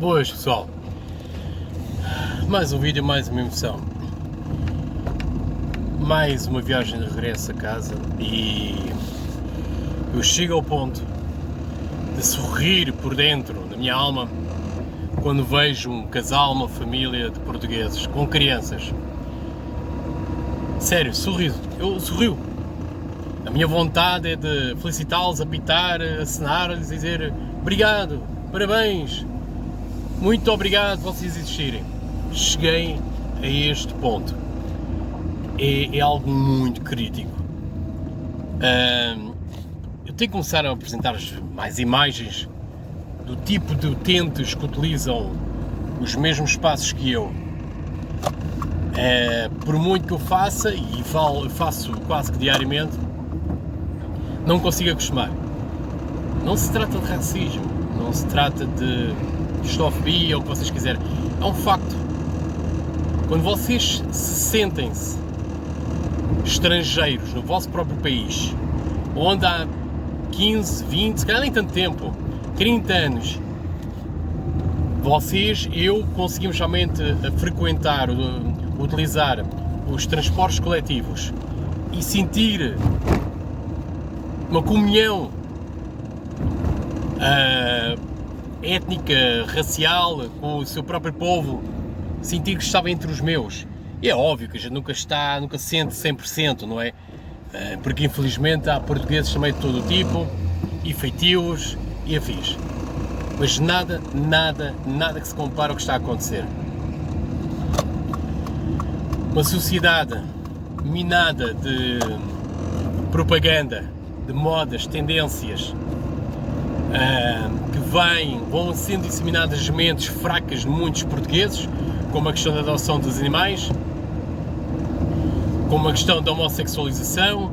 Boas pessoal, mais um vídeo, mais uma emoção, mais uma viagem de regresso a casa e eu chego ao ponto de sorrir por dentro da minha alma quando vejo um casal, uma família de portugueses com crianças. Sério, sorrio. A minha vontade é de felicitá-los, apitar, acenar-lhes e dizer obrigado, parabéns, muito obrigado por vocês existirem. Cheguei a este ponto. É algo muito crítico. Eu tenho que começar a apresentar mais imagens do tipo de utentes que utilizam os mesmos espaços que eu. Por muito que eu faça, e faço quase que diariamente, não consigo acostumar. Não se trata de racismo, não se trata de xenofobia ou o que vocês quiserem. É um facto. Quando vocês se sentem-se estrangeiros no vosso próprio país, onde há 15, 20, se calhar nem tanto tempo, 30 anos, eu conseguimos realmente frequentar, utilizar os transportes coletivos e sentir uma comunhão étnica, racial, com o seu próprio povo, sentir que estava entre os meus. E é óbvio que a gente nunca se sente 100%, não é? Porque infelizmente há portugueses também de todo o tipo, e feitios, e afins. Mas nada que se compare ao que está a acontecer. Uma sociedade minada de propaganda, de modas, tendências, que vão sendo disseminadas mentes fracas de muitos portugueses, como a questão da adoção dos animais, como a questão da homossexualização,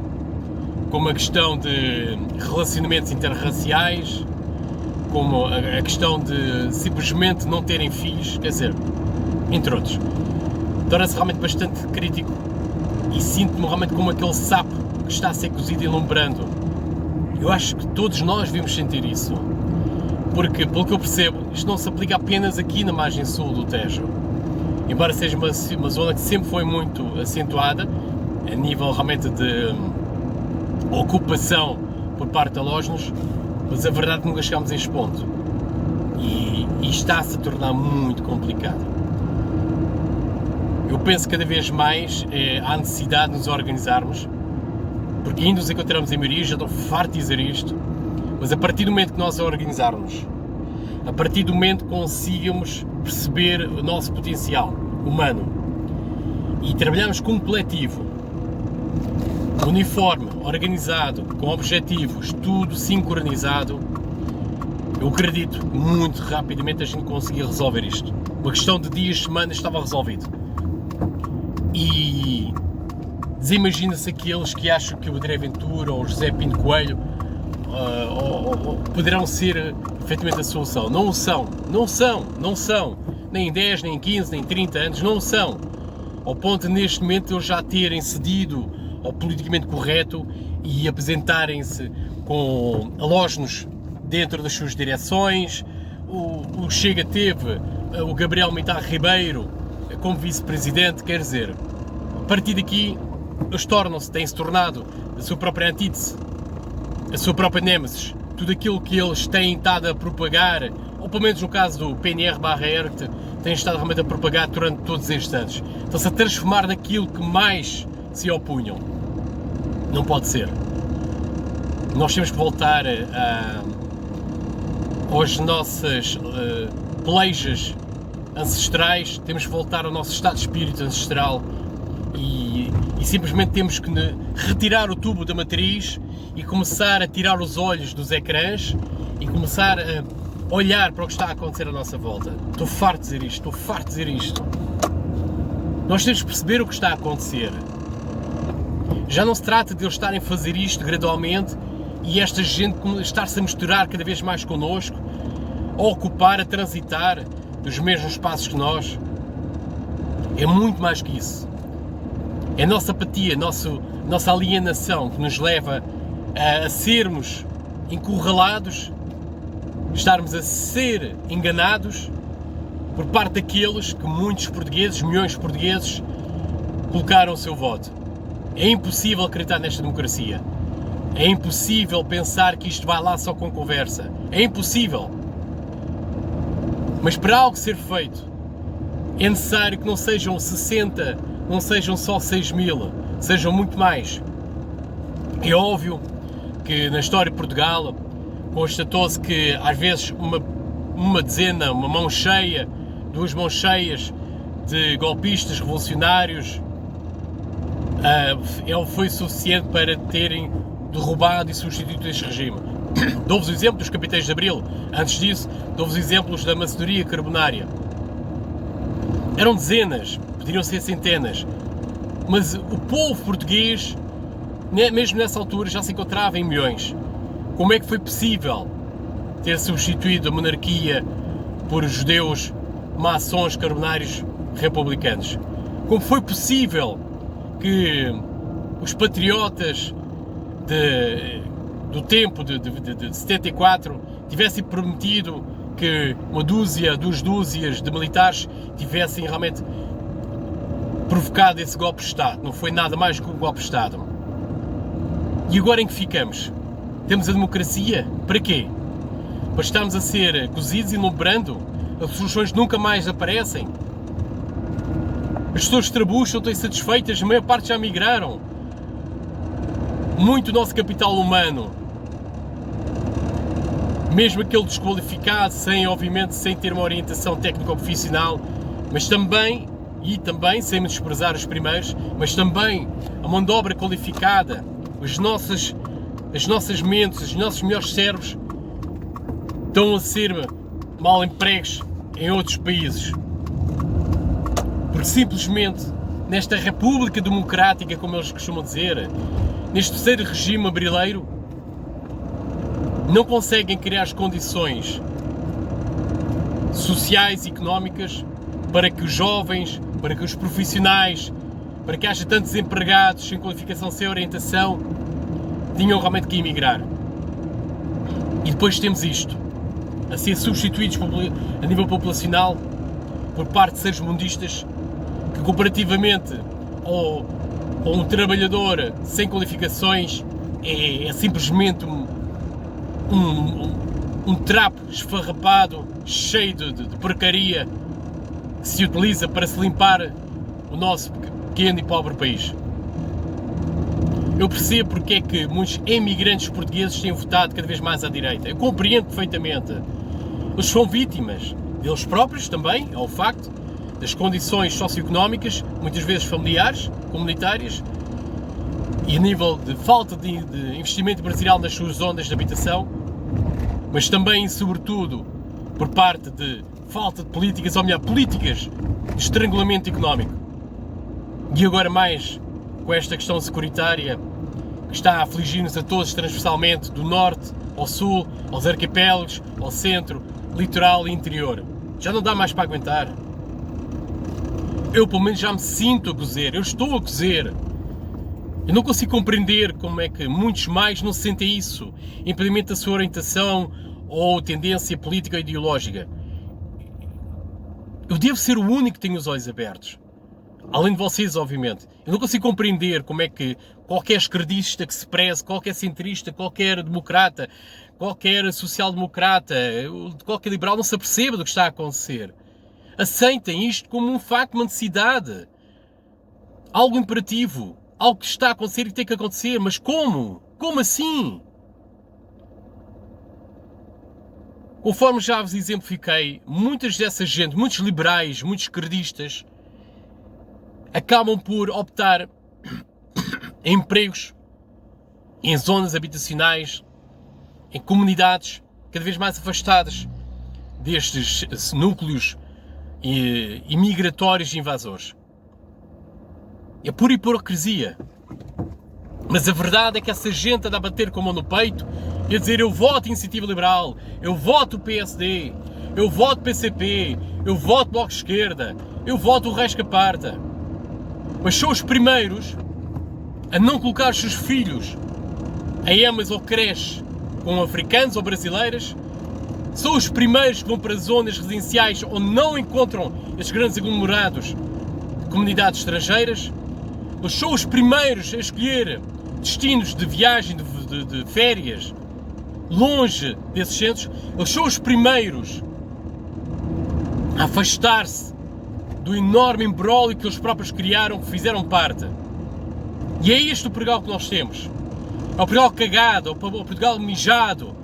como a questão de relacionamentos interraciais, como a questão de simplesmente não terem filhos, quer dizer, entre outros. Torna-se realmente bastante crítico e sinto-me realmente como aquele sapo que está a ser cozido e lumbrando. Eu acho que todos nós devemos sentir isso, porque, pelo que eu percebo, isto não se aplica apenas aqui na margem sul do Tejo, embora seja uma zona que sempre foi muito acentuada, a nível realmente de ocupação por parte de alógenos, mas a verdade é que nunca chegámos a este ponto, e está-se a tornar muito complicado. Eu penso que cada vez mais há necessidade de nos organizarmos, porque ainda nos encontramos em maioria, já estou farto de dizer isto, mas a partir do momento que nós a organizarmos, a partir do momento que consigamos perceber o nosso potencial humano e trabalharmos como coletivo, uniforme, organizado, com objetivos, tudo sincronizado, eu acredito muito rapidamente a gente conseguir resolver isto. Uma questão de dias, semanas, estava resolvido. E desimagina-se aqueles que acham que o André Ventura ou o José Pinto Coelho poderão ser efetivamente a solução. Não são, nem em 10, nem em 15, nem em 30 anos, não são. Ao ponto de neste momento eles já terem cedido ao politicamente correto e apresentarem-se com halógenos dentro das suas direções. O Chega teve o Gabriel Mitar Ribeiro como vice-presidente, quer dizer, a partir daqui eles têm-se tornado a sua própria antítese, a sua própria nêmesis, tudo aquilo que eles têm estado a propagar, ou pelo menos no caso do PNR/ERT, têm estado realmente a propagar durante todos estes anos. Estão-se a transformar naquilo que mais se opunham. Não pode ser. Nós temos que voltar às nossas pelejas ancestrais, temos que voltar ao nosso estado de espírito ancestral e simplesmente temos que retirar o tubo da matriz e começar a tirar os olhos dos ecrãs e começar a olhar para o que está a acontecer à nossa volta. Estou farto de dizer isto. Nós temos que perceber o que está a acontecer. Já não se trata de eles estarem a fazer isto gradualmente e esta gente estar-se a misturar cada vez mais connosco, a ocupar, a transitar os mesmos espaços que nós. É muito mais que isso. É a nossa apatia, nossa alienação que nos leva a sermos encurralados, estarmos a ser enganados por parte daqueles que muitos portugueses, milhões de portugueses, colocaram o seu voto. É impossível acreditar nesta democracia. É impossível pensar que isto vai lá só com conversa. É impossível. Mas para algo ser feito, é necessário que não sejam 60, não sejam só 6 mil, sejam muito mais. É óbvio que na história de Portugal constatou-se que às vezes uma dezena, uma mão cheia, 2 mãos cheias de golpistas revolucionários foi suficiente para terem derrubado e substituído este regime. Dou-vos o exemplo dos capitães de Abril. Antes disso, dou-vos exemplos da maçonaria carbonária. Eram dezenas, poderiam ser centenas, mas o povo português, mesmo nessa altura, já se encontrava em milhões. Como é que foi possível ter substituído a monarquia por judeus, maçons, carbonários, republicanos? Como foi possível que os patriotas do tempo de 74 tivessem prometido que uma dúzia, 2 dúzias de militares tivessem realmente provocado esse golpe de Estado? Não foi nada mais que um golpe de Estado. E agora em que ficamos? Temos a democracia? Para quê? Para estarmos a ser cozidos e inobrando? As soluções nunca mais aparecem? As pessoas trabucham, estão insatisfeitas, a maior parte já migraram. Muito do nosso capital humano, mesmo aquele desqualificado, obviamente sem ter uma orientação técnico-profissional, mas também, sem desprezar os primeiros, mas também a mão de obra qualificada, as nossas mentes, os nossos melhores cérebros estão a ser mal empregos em outros países. Porque simplesmente nesta República Democrática, como eles costumam dizer, neste terceiro regime abrileiro, não conseguem criar as condições sociais e económicas para que os jovens, para que os profissionais, para que haja tantos empregados sem qualificação, sem orientação, tinham realmente que emigrar. E depois temos isto, a ser substituídos a nível populacional por parte de seres mundistas que, comparativamente ao um trabalhador sem qualificações, é simplesmente um trapo esfarrapado, cheio de porcaria, que se utiliza para se limpar o nosso pequeno e pobre país. Eu percebo porque é que muitos emigrantes portugueses têm votado cada vez mais à direita. Eu compreendo perfeitamente. Eles são vítimas deles próprios também, ao facto das condições socioeconómicas, muitas vezes familiares, comunitárias, e a nível de falta de investimento empresarial nas suas zonas de habitação, mas também e sobretudo por parte de falta de políticas, ou melhor, políticas de estrangulamento económico. E agora mais com esta questão securitária que está a afligir-nos a todos transversalmente, do norte ao sul, aos arquipélagos, ao centro, litoral e interior. Já não dá mais para aguentar. Eu pelo menos já me sinto a cozer, eu estou a cozer. Eu não consigo compreender como é que muitos mais não sentem isso, independentemente da sua orientação ou tendência política ou ideológica. Eu devo ser o único que tem os olhos abertos. Além de vocês, obviamente. Eu não consigo compreender como é que qualquer esquerdista que se preze, qualquer centrista, qualquer democrata, qualquer social-democrata, qualquer liberal não se aperceba do que está a acontecer. Aceitem isto como um facto, uma necessidade. Algo imperativo. Algo que está a acontecer e que tem que acontecer. Mas como? Como assim? Conforme já vos exemplifiquei, muitas dessa gente, muitos liberais, muitos esquerdistas, acabam por optar em empregos, em zonas habitacionais, em comunidades cada vez mais afastadas destes núcleos imigratórios e invasores. É pura hipocrisia. Mas a verdade é que essa gente anda a bater com a mão no peito e a dizer: eu voto Iniciativa Liberal, eu voto PSD, eu voto PCP, eu voto Bloco de Esquerda, eu voto o Reis que Parta. Mas são os primeiros a não colocar os seus filhos em EMAs ou creches com africanos ou brasileiras são os primeiros que vão para zonas residenciais onde não encontram estes grandes aglomerados de comunidades estrangeiras. Eles são os primeiros a escolher destinos de viagem, de férias, longe desses centros. Eles são os primeiros a afastar-se do enorme imbróglio que eles próprios criaram, que fizeram parte. E é este o Portugal que nós temos. É o Portugal cagado, é o Portugal mijado,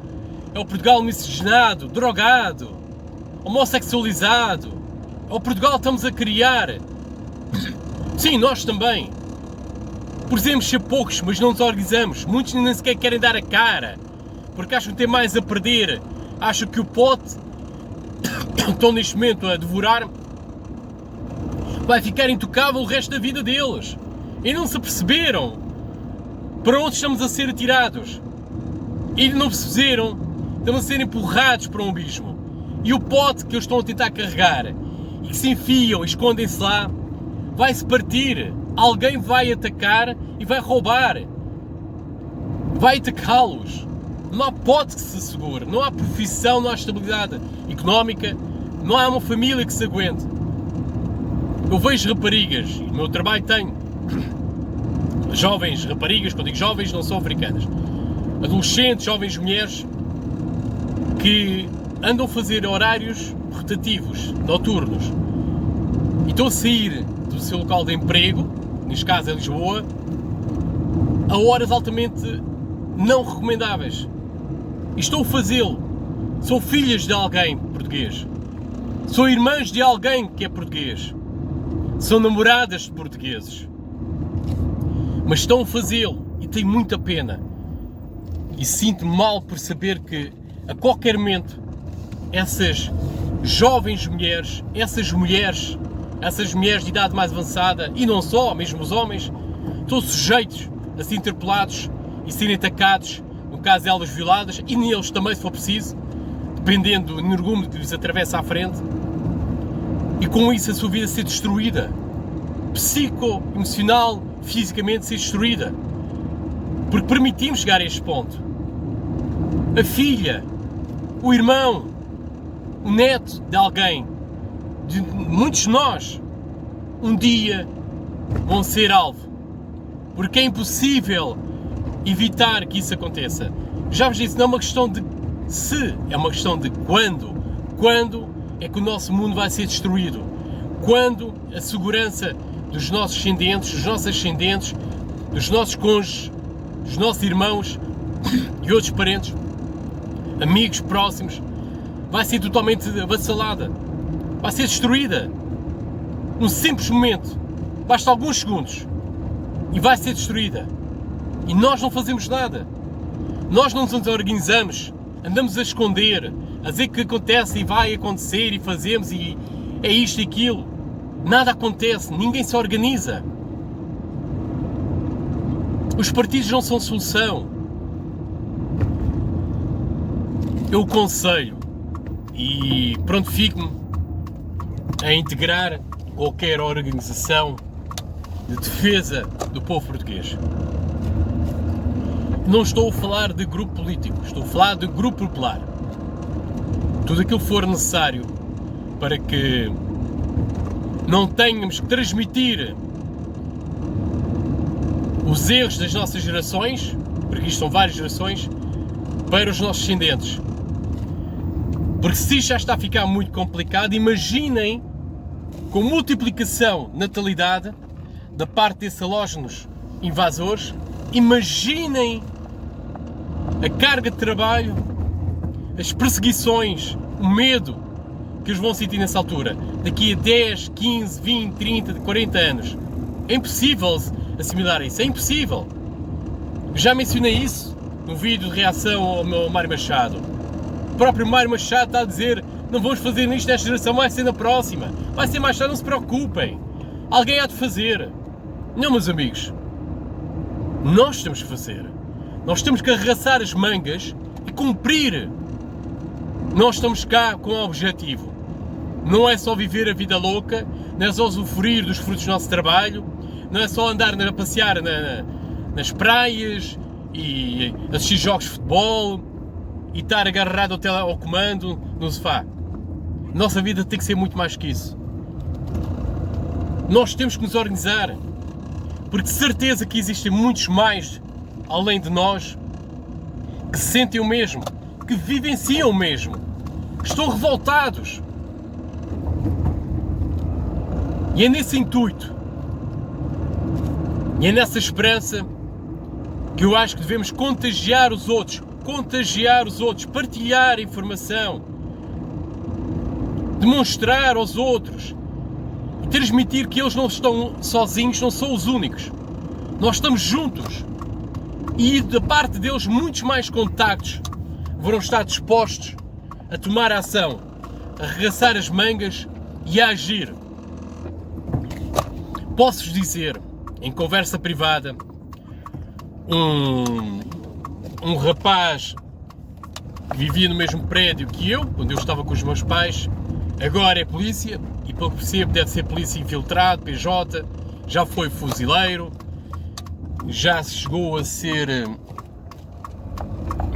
é o Portugal miscigenado, drogado, homossexualizado. É o Portugal que estamos a criar. Sim, nós também. Podemos ser poucos, mas não nos organizamos. Muitos nem sequer querem dar a cara, porque acham que têm mais a perder. Acham que o pote estão neste momento a devorar vai ficar intocável o resto da vida deles. E não se aperceberam para onde estamos a ser atirados. E não perceberam, estamos a ser empurrados para um abismo. E o pote que eles estão a tentar carregar e que se enfiam e escondem-se lá, vai-se partir. Alguém vai atacar e vai roubar. Vai atacá-los. Não há pote que se segure, não há profissão, não há estabilidade económica, não há uma família que se aguente. Eu vejo raparigas, e no meu trabalho tenho jovens raparigas, quando digo jovens não são africanas, adolescentes, jovens mulheres, que andam a fazer horários rotativos, noturnos, e estão a sair do seu local de emprego, neste caso em Lisboa, a horas altamente não recomendáveis. E estão a fazê-lo. São filhas de alguém português. São irmãs de alguém que é português. São namoradas de portugueses. Mas estão a fazê-lo e tenho muita pena. E sinto-me mal por saber que a qualquer momento essas jovens mulheres, essas mulheres de idade mais avançada, e não só, mesmo os homens, estão sujeitos a ser interpelados e serem atacados, no caso de elas violadas, e neles também se for preciso, dependendo do energúmeno que lhes atravessa à frente, e com isso a sua vida ser destruída, psico, emocional, fisicamente ser destruída, porque permitimos chegar a este ponto. A filha, o irmão, o neto de alguém, de muitos de nós, um dia vão ser alvo, porque é impossível evitar que isso aconteça. Já vos disse, não é uma questão de se, é uma questão de quando. Quando é que o nosso mundo vai ser destruído? Quando a segurança dos nossos descendentes, dos nossos ascendentes, dos nossos cônjuges, dos nossos irmãos e outros parentes, amigos próximos, vai ser totalmente avassalada, vai ser destruída num simples momento, basta alguns segundos e vai ser destruída. E nós não fazemos nada, nós não nos organizamos, andamos a esconder, a dizer que acontece e vai acontecer e fazemos e é isto e aquilo. Nada acontece, ninguém se organiza. Os partidos não são solução. Eu aconselho e prontifico-me a integrar qualquer organização de defesa do povo português. Não estou a falar de grupo político, estou a falar de grupo popular. Tudo aquilo que for necessário para que não tenhamos que transmitir os erros das nossas gerações, porque isto são várias gerações, para os nossos descendentes. Porque se isto já está a ficar muito complicado, imaginem com multiplicação de natalidade da parte desses halógenos invasores, imaginem a carga de trabalho, as perseguições, o medo que eles vão sentir nessa altura, daqui a 10, 15, 20, 30, 40 anos. É impossível assimilar isso, é impossível. Já mencionei isso num vídeo de reação ao meu Mário Machado. O próprio Mário Machado está a dizer: não vamos fazer nisto nesta geração, vai ser na próxima, vai ser mais tarde, não se preocupem, alguém há de fazer. Não, meus amigos, nós temos que fazer, nós temos que arregaçar as mangas e cumprir. Nós estamos cá com um objetivo, não é só viver a vida louca, não é só usufruir dos frutos do nosso trabalho, não é só andar a passear nas praias e assistir jogos de futebol e estar agarrado ao comando no sofá. Nossa vida tem que ser muito mais que isso. Nós temos que nos organizar, porque de certeza que existem muitos mais além de nós que sentem o mesmo, que vivenciam o mesmo, que estão revoltados. E é nesse intuito, e é nessa esperança que eu acho que devemos contagiar os outros, partilhar informação, demonstrar aos outros e transmitir que eles não estão sozinhos, não são os únicos. Nós estamos juntos e da parte deles muitos mais contactos vão estar dispostos a tomar ação, a arregaçar as mangas e a agir. Posso-vos dizer, em conversa privada, um rapaz que vivia no mesmo prédio que eu, quando eu estava com os meus pais, agora é polícia, e pelo que percebo deve ser polícia infiltrado, PJ, já foi fuzileiro, já chegou a ser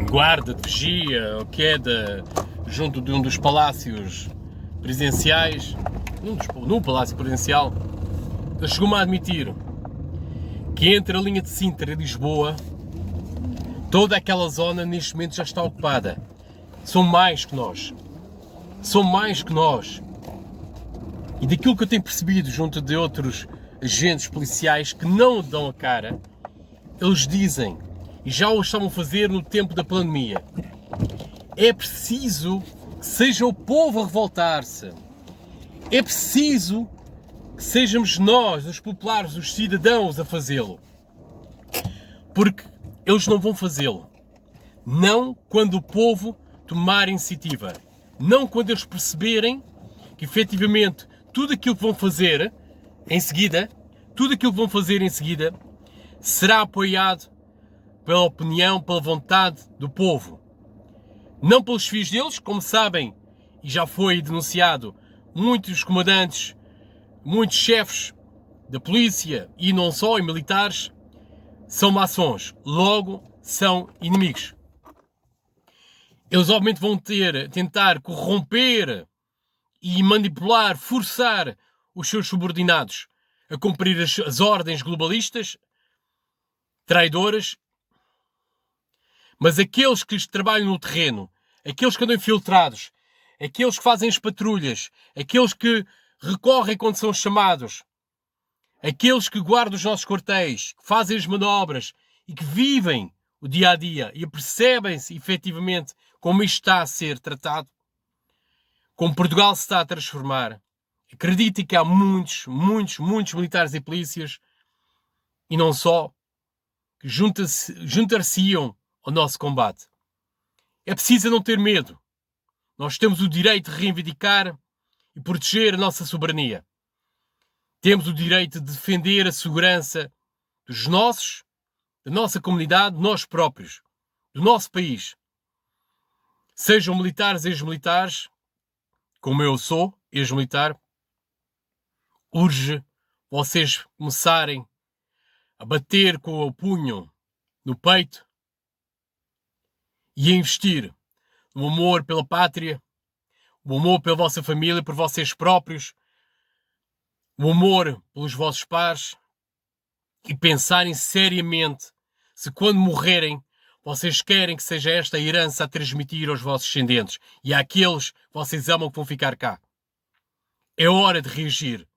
guarda de vigia, o que é junto de um dos palácios presidenciais, num palácio presidencial. Ele chegou-me a admitir que entre a linha de Sintra e Lisboa, toda aquela zona neste momento já está ocupada. São mais que nós. São mais que nós. E daquilo que eu tenho percebido junto de outros agentes policiais que não dão a cara, eles dizem, e já o estavam a fazer no tempo da pandemia, é preciso que seja o povo a revoltar-se. É preciso que sejamos nós, os populares, os cidadãos, a fazê-lo. Porque eles não vão fazê-lo. Não quando o povo tomar iniciativa. Não quando eles perceberem que efetivamente tudo aquilo que vão fazer em seguida, será apoiado pela opinião, pela vontade do povo. Não pelos filhos deles, como sabem, e já foi denunciado, muitos comandantes, muitos chefes da polícia e não só, e militares, são maçons, logo são inimigos. Eles obviamente vão tentar corromper e manipular, forçar os seus subordinados a cumprir as ordens globalistas, traidoras, mas aqueles que trabalham no terreno, aqueles que andam infiltrados, aqueles que fazem as patrulhas, aqueles que recorrem quando são chamados, aqueles que guardam os nossos quartéis, que fazem as manobras e que vivem o dia-a-dia e percebem-se efetivamente como isto está a ser tratado, como Portugal se está a transformar. Acreditem que há muitos militares e polícias, e não só, que juntar-se-iam ao nosso combate. É preciso não ter medo. Nós temos o direito de reivindicar e proteger a nossa soberania. Temos o direito de defender a segurança dos nossos, da nossa comunidade, de nós próprios, do nosso país. Sejam militares, ex-militares, como eu sou, ex-militar, urge vocês começarem a bater com o punho no peito e a investir no amor pela pátria, o amor pela vossa família, por vocês próprios, o amor pelos vossos pares, e pensarem seriamente se quando morrerem vocês querem que seja esta a herança a transmitir aos vossos descendentes e àqueles que vocês amam que vão ficar cá. É hora de reagir.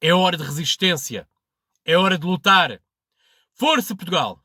É hora de resistência. É hora de lutar. Força, Portugal!